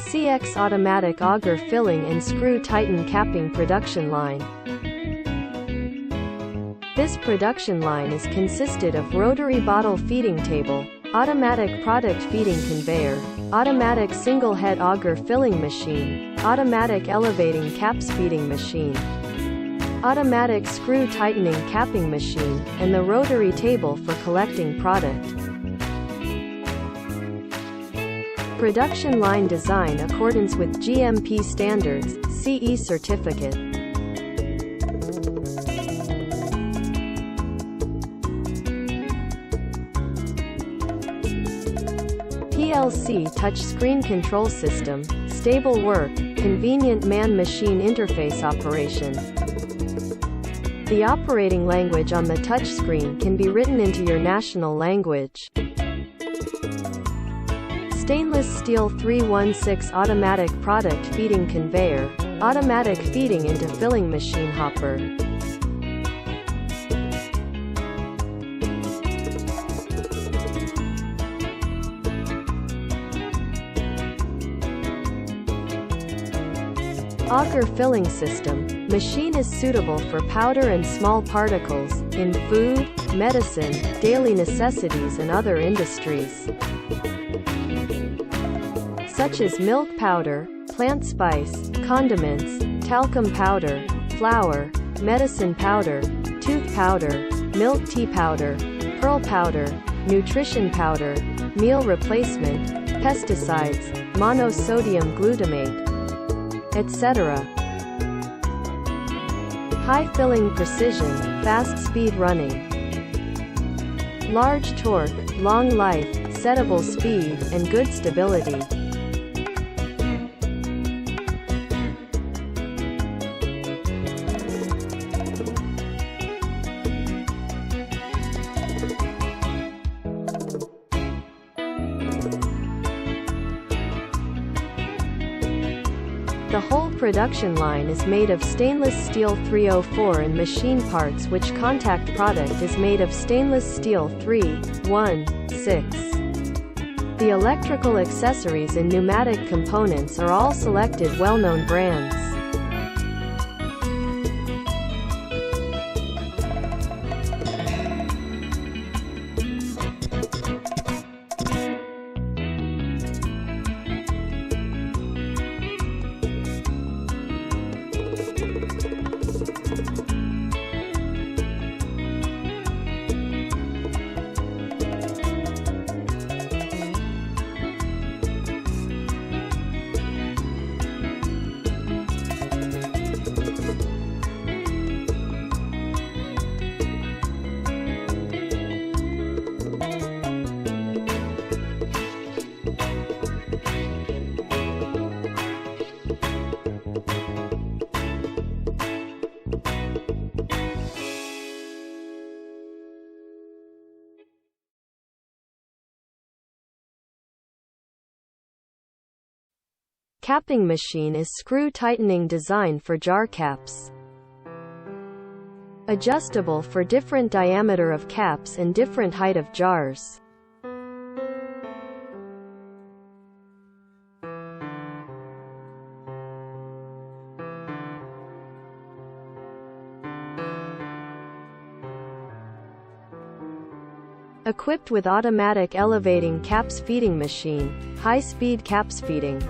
CX automatic auger filling and screw tighten capping production line. This production line is consisted of rotary bottle feeding table, automatic product feeding conveyor, automatic single head auger filling machine, automatic elevating caps feeding machine, automatic screw tightening capping machine, and the rotary table for collecting product. Production line design accordance with GMP standards, CE certificate. PLC touchscreen control system, stable work, convenient man-machine interface operation. The operating language on the touchscreen can be written into your national language. Stainless steel 316 automatic product feeding conveyor, automatic feeding into filling machine hopper. Auger filling system. Machine is suitable for powder and small particles, in food, medicine, daily necessities and other industries, such as milk powder, plant spice, condiments, talcum powder, flour, medicine powder, tooth powder, milk tea powder, pearl powder, nutrition powder, meal replacement, pesticides, monosodium glutamate, etc. High filling precision, fast speed running. Large torque, long life, settable speed, and good stability. The whole production line is made of stainless steel 304 and machine parts which contact product is made of stainless steel 316. The electrical accessories and pneumatic components are all selected well-known brands. Capping machine is screw tightening design for jar caps. Adjustable for different diameter of caps and different height of jars. Equipped with automatic elevating caps feeding machine, high-speed caps feeding.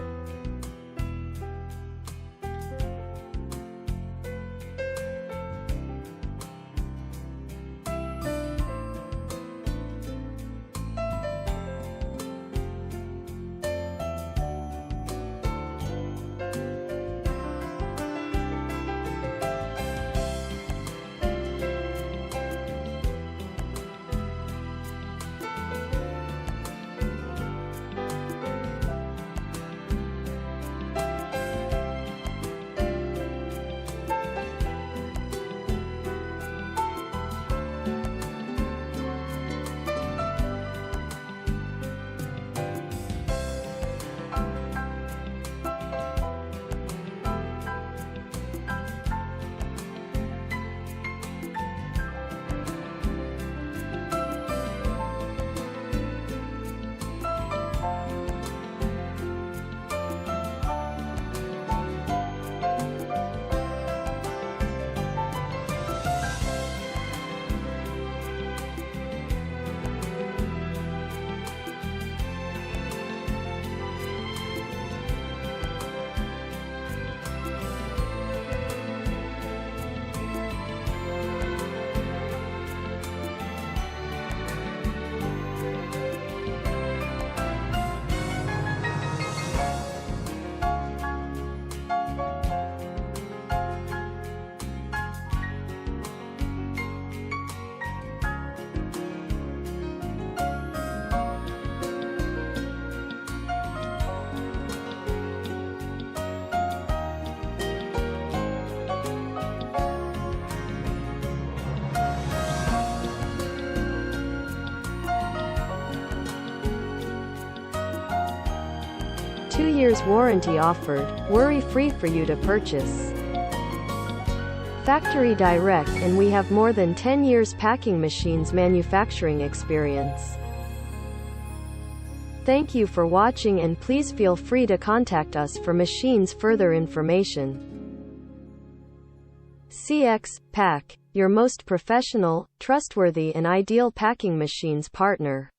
2 years warranty offered, worry-free for you to purchase. Factory direct, and we have more than 10 years packing machines manufacturing experience. Thank you for watching, and please feel free to contact us for machines further information. CX Pack, your most professional, trustworthy and ideal packing machines partner.